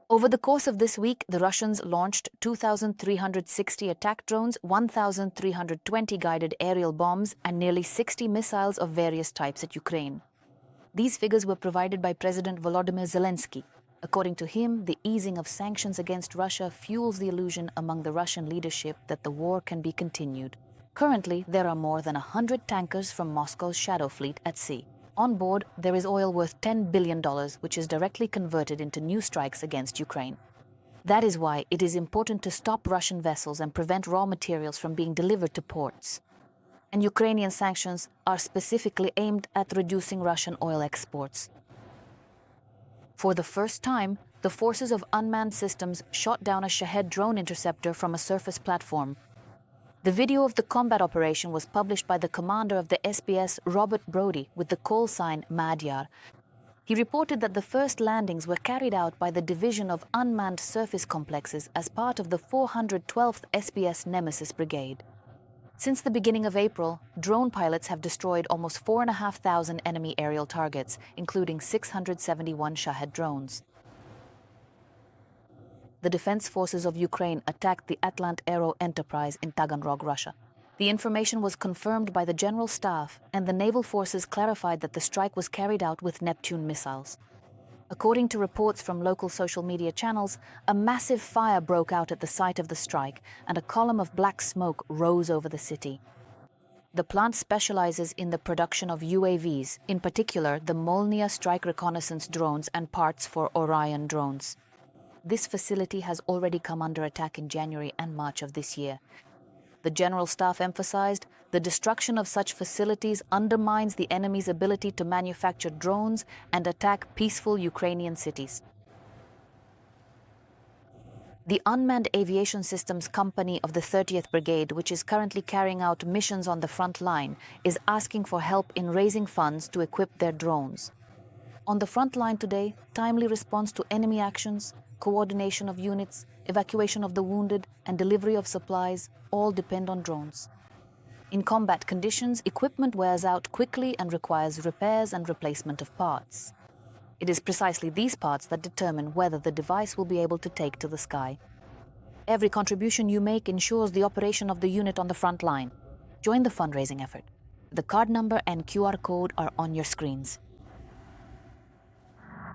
Over the course of this week, the Russians launched 2,360 attack drones, 1,320 guided aerial bombs, and nearly 60 missiles of various types at Ukraine. These figures were provided by President Volodymyr Zelensky. According to him, the easing of sanctions against Russia fuels the illusion among the Russian leadership that the war can be continued. Currently, there are more than 100 tankers from Moscow's Shadow Fleet at sea. On board, there is oil worth $10 billion, which is directly converted into new strikes against Ukraine. That is why it is important to stop Russian vessels and prevent raw materials from being delivered to ports. And Ukrainian sanctions are specifically aimed at reducing Russian oil exports. For the first time, the forces of unmanned systems shot down a Shahed drone interceptor from a surface platform. The video of the combat operation was published by the commander of the SBS, Robert Brody, with the call sign Madhyar. He reported that the first landings were carried out by the Division of Unmanned Surface Complexes as part of the 412th SBS Nemesis Brigade. Since the beginning of April, drone pilots have destroyed almost 4,500 enemy aerial targets, including 671 Shahed drones. The defense forces of Ukraine attacked the Atlant Aero enterprise in Taganrog, Russia. The information was confirmed by the General Staff, and the naval forces clarified that the strike was carried out with Neptune missiles. According to reports from local social media channels, a massive fire broke out at the site of the strike, and a column of black smoke rose over the city. The plant specializes in the production of UAVs, in particular the Molniya strike reconnaissance drones and parts for Orion drones. This facility has already come under attack in January and March of this year. The General Staff emphasized the destruction of such facilities undermines the enemy's ability to manufacture drones and attack peaceful Ukrainian cities. The Unmanned Aviation Systems Company of the 30th Brigade, which is currently carrying out missions on the front line, is asking for help in raising funds to equip their drones. On the front line today, timely response to enemy actions, coordination of units, evacuation of the wounded, and delivery of supplies all depend on drones. In combat conditions, equipment wears out quickly and requires repairs and replacement of parts. It is precisely these parts that determine whether the device will be able to take to the sky. Every contribution you make ensures the operation of the unit on the front line. Join the fundraising effort. The card number and QR code are on your screens.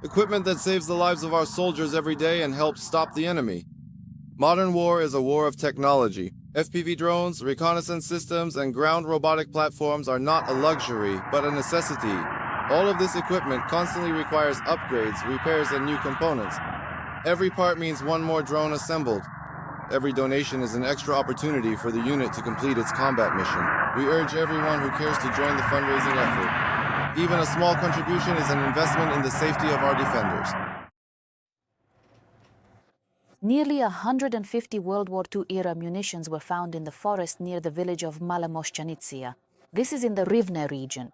Equipment that saves the lives of our soldiers every day and helps stop the enemy. Modern war is a war of technology. FPV drones, reconnaissance systems, and ground robotic platforms are not a luxury, but a necessity. All of this equipment constantly requires upgrades, repairs, and new components. Every part means one more drone assembled. Every donation is an extra opportunity for the unit to complete its combat mission. We urge everyone who cares to join the fundraising effort. Even a small contribution is an investment in the safety of our defenders. Nearly 150 World War II-era munitions were found in the forest near the village of Malomoshchanitsia. This is in the Rivne region.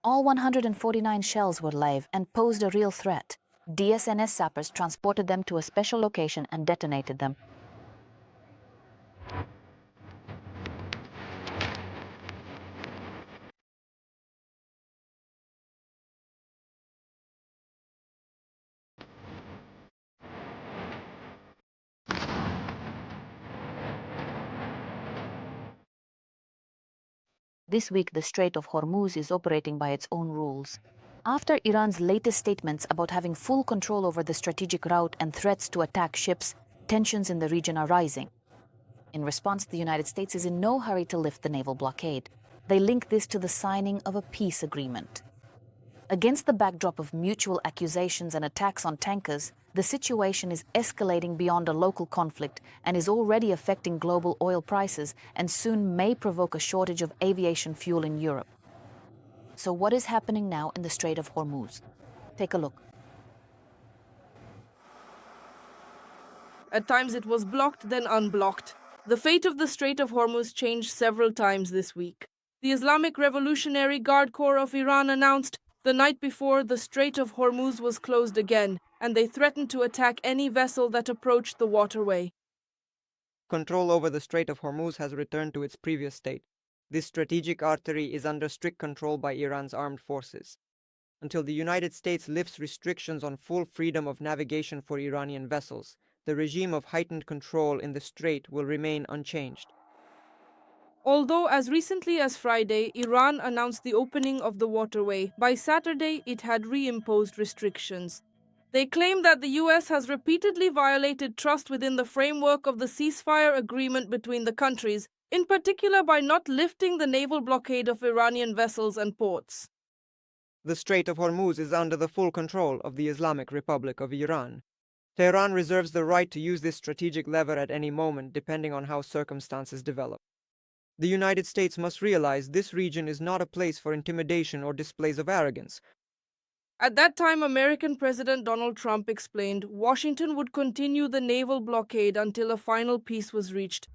All 149 shells were live and posed a real threat. DSNS sappers transported them to a special location and detonated them. This week, the Strait of Hormuz is operating by its own rules. After Iran's latest statements about having full control over the strategic route and threats to attack ships, tensions in the region are rising. In response, the United States is in no hurry to lift the naval blockade. They link this to the signing of a peace agreement. Against the backdrop of mutual accusations and attacks on tankers, the situation is escalating beyond a local conflict and is already affecting global oil prices and soon may provoke a shortage of aviation fuel in Europe. So what is happening now in the Strait of Hormuz? Take a look. At times it was blocked, then unblocked. The fate of the Strait of Hormuz changed several times this week. The Islamic Revolutionary Guard Corps of Iran announced the night before the Strait of Hormuz was closed again, and they threatened to attack any vessel that approached the waterway. Control over the Strait of Hormuz has returned to its previous state. This strategic artery is under strict control by Iran's armed forces. Until the United States lifts restrictions on full freedom of navigation for Iranian vessels, the regime of heightened control in the strait will remain unchanged. Although as recently as Friday, Iran announced the opening of the waterway, by Saturday it had reimposed restrictions. They claim that the US has repeatedly violated trust within the framework of the ceasefire agreement between the countries, in particular by not lifting the naval blockade of Iranian vessels and ports. The Strait of Hormuz is under the full control of the Islamic Republic of Iran. Tehran reserves the right to use this strategic lever at any moment, depending on how circumstances develop. The United States must realize this region is not a place for intimidation or displays of arrogance. At that time, American President Donald Trump explained Washington would continue the naval blockade until a final peace was reached.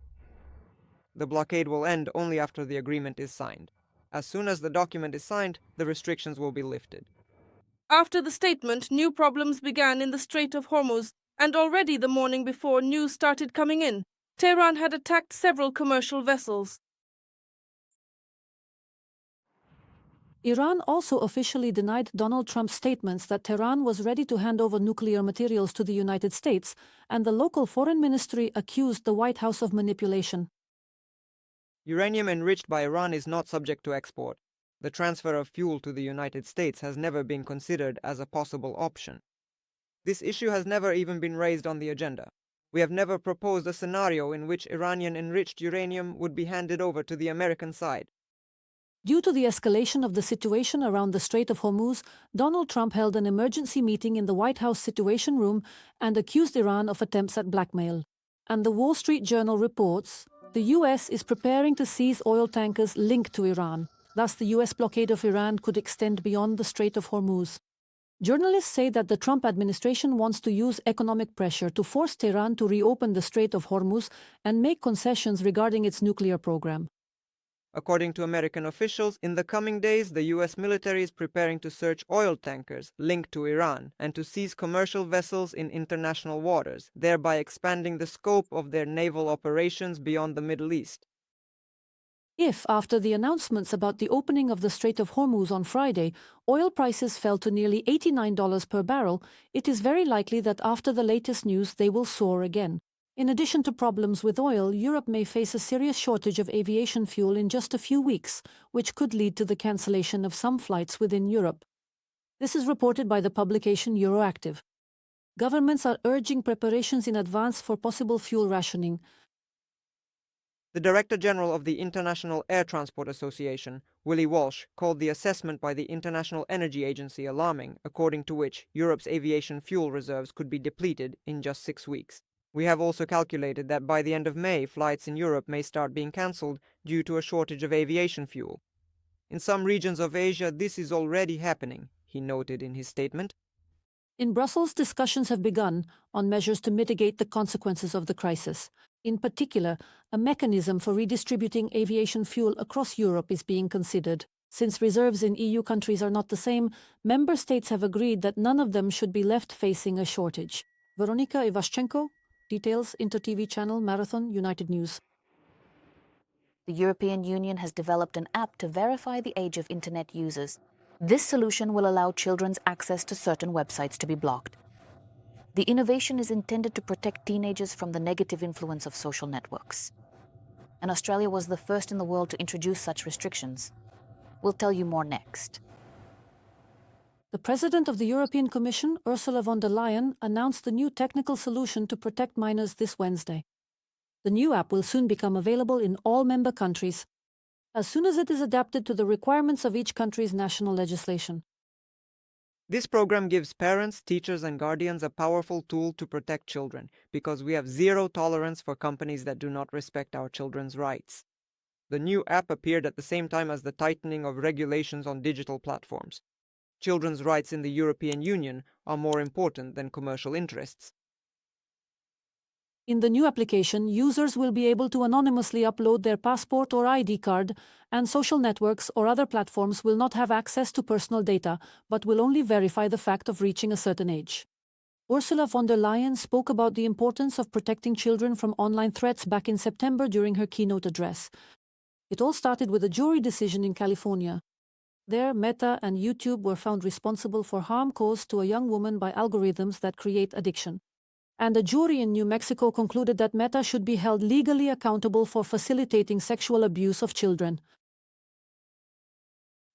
The blockade will end only after the agreement is signed. As soon as the document is signed, the restrictions will be lifted. After the statement, new problems began in the Strait of Hormuz, and already the morning before, news started coming in. Tehran had attacked several commercial vessels. Iran also officially denied Donald Trump's statements that Tehran was ready to hand over nuclear materials to the United States, and the local foreign ministry accused the White House of manipulation. Uranium enriched by Iran is not subject to export. The transfer of fuel to the United States has never been considered as a possible option. This issue has never even been raised on the agenda. We have never proposed a scenario in which Iranian enriched uranium would be handed over to the American side. Due to the escalation of the situation around the Strait of Hormuz, Donald Trump held an emergency meeting in the White House Situation Room and accused Iran of attempts at blackmail. And the Wall Street Journal reports, the US is preparing to seize oil tankers linked to Iran. Thus, the US blockade of Iran could extend beyond the Strait of Hormuz. Journalists say that the Trump administration wants to use economic pressure to force Tehran to reopen the Strait of Hormuz and make concessions regarding its nuclear program. According to American officials, in the coming days, the US military is preparing to search oil tankers linked to Iran and to seize commercial vessels in international waters, thereby expanding the scope of their naval operations beyond the Middle East. If, after the announcements about the opening of the Strait of Hormuz on Friday, oil prices fell to nearly $89 per barrel, it is very likely that after the latest news they will soar again. In addition to problems with oil, Europe may face a serious shortage of aviation fuel in just a few weeks, which could lead to the cancellation of some flights within Europe. This is reported by the publication Euroactiv. Governments are urging preparations in advance for possible fuel rationing. The Director General of the International Air Transport Association, Willie Walsh, called the assessment by the International Energy Agency alarming, according to which Europe's aviation fuel reserves could be depleted in just 6 weeks. We have also calculated that by the end of May, flights in Europe may start being cancelled due to a shortage of aviation fuel. In some regions of Asia, this is already happening, he noted in his statement. In Brussels, discussions have begun on measures to mitigate the consequences of the crisis. In particular, a mechanism for redistributing aviation fuel across Europe is being considered. Since reserves in EU countries are not the same, member states have agreed that none of them should be left facing a shortage. Veronika Ivashchenko, details, InterTV channel, Marathon, United News. The European Union has developed an app to verify the age of internet users. This solution will allow children's access to certain websites to be blocked. The innovation is intended to protect teenagers from the negative influence of social networks. And Australia was the first in the world to introduce such restrictions. We'll tell you more next. The President of the European Commission, Ursula von der Leyen, announced the new technical solution to protect minors this Wednesday. The new app will soon become available in all member countries, as soon as it is adapted to the requirements of each country's national legislation. This program gives parents, teachers, and guardians a powerful tool to protect children, because we have zero tolerance for companies that do not respect our children's rights. The new app appeared at the same time as the tightening of regulations on digital platforms. Children's rights in the European Union are more important than commercial interests. In the new application, users will be able to anonymously upload their passport or ID card, and social networks or other platforms will not have access to personal data, but will only verify the fact of reaching a certain age. Ursula von der Leyen spoke about the importance of protecting children from online threats back in September during her keynote address. It all started with a jury decision in California. There, Meta and YouTube were found responsible for harm caused to a young woman by algorithms that create addiction. And a jury in New Mexico concluded that Meta should be held legally accountable for facilitating sexual abuse of children.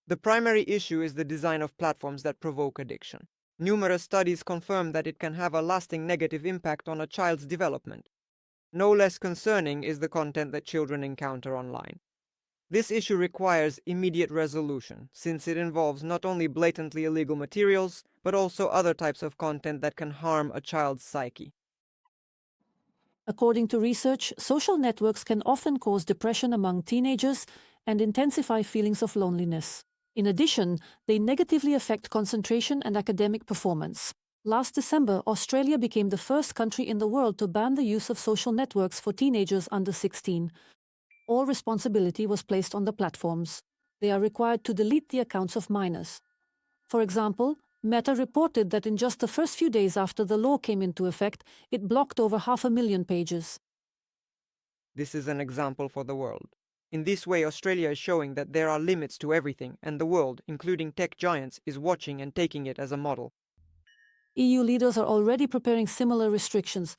The primary issue is the design of platforms that provoke addiction. Numerous studies confirm that it can have a lasting negative impact on a child's development. No less concerning is the content that children encounter online. This issue requires immediate resolution, since it involves not only blatantly illegal materials, but also other types of content that can harm a child's psyche. According to research, social networks can often cause depression among teenagers and intensify feelings of loneliness. In addition, they negatively affect concentration and academic performance. Last December, Australia became the first country in the world to ban the use of social networks for teenagers under 16. All responsibility was placed on the platforms. They are required to delete the accounts of minors. For example, Meta reported that in just the first few days after the law came into effect, it blocked over 500,000 pages. This is an example for the world. In this way, Australia is showing that there are limits to everything, and the world, including tech giants, is watching and taking it as a model. EU leaders are already preparing similar restrictions.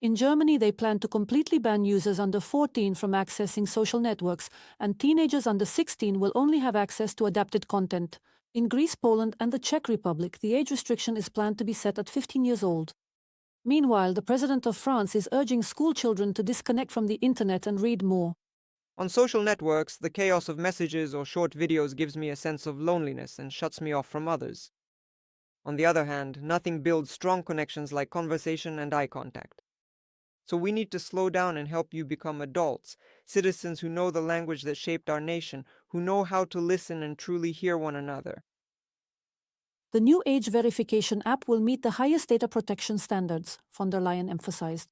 In Germany, they plan to completely ban users under 14 from accessing social networks, and teenagers under 16 will only have access to adapted content. In Greece, Poland, and the Czech Republic, the age restriction is planned to be set at 15 years old. Meanwhile, the President of France is urging school children to disconnect from the internet and read more. On social networks, the chaos of messages or short videos gives me a sense of loneliness and shuts me off from others. On the other hand, nothing builds strong connections like conversation and eye contact. So we need to slow down and help you become adults, citizens who know the language that shaped our nation, who know how to listen and truly hear one another. The new age verification app will meet the highest data protection standards, von der Leyen emphasized.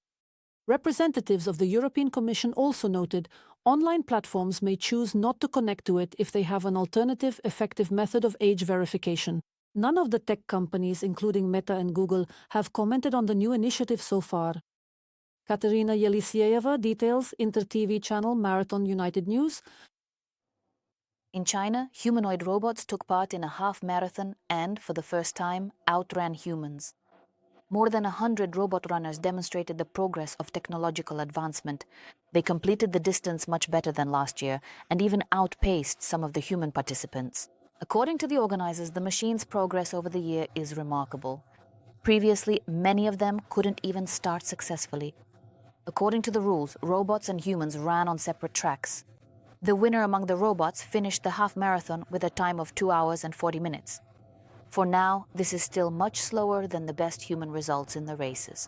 Representatives of the European Commission also noted online platforms may choose not to connect to it if they have an alternative, effective method of age verification. None of the tech companies, including Meta and Google, have commented on the new initiative so far. Katerina Yeliseeva details, Inter-TV channel Marathon United News. In China, humanoid robots took part in a half-marathon and, for the first time, outran humans. More than 100 robot runners demonstrated the progress of technological advancement. They completed the distance much better than last year and even outpaced some of the human participants. According to the organizers, the machine's progress over the year is remarkable. Previously, many of them couldn't even start successfully. According to the rules, robots and humans ran on separate tracks. The winner among the robots finished the half-marathon with a time of 2 hours and 40 minutes. For now, this is still much slower than the best human results in the races.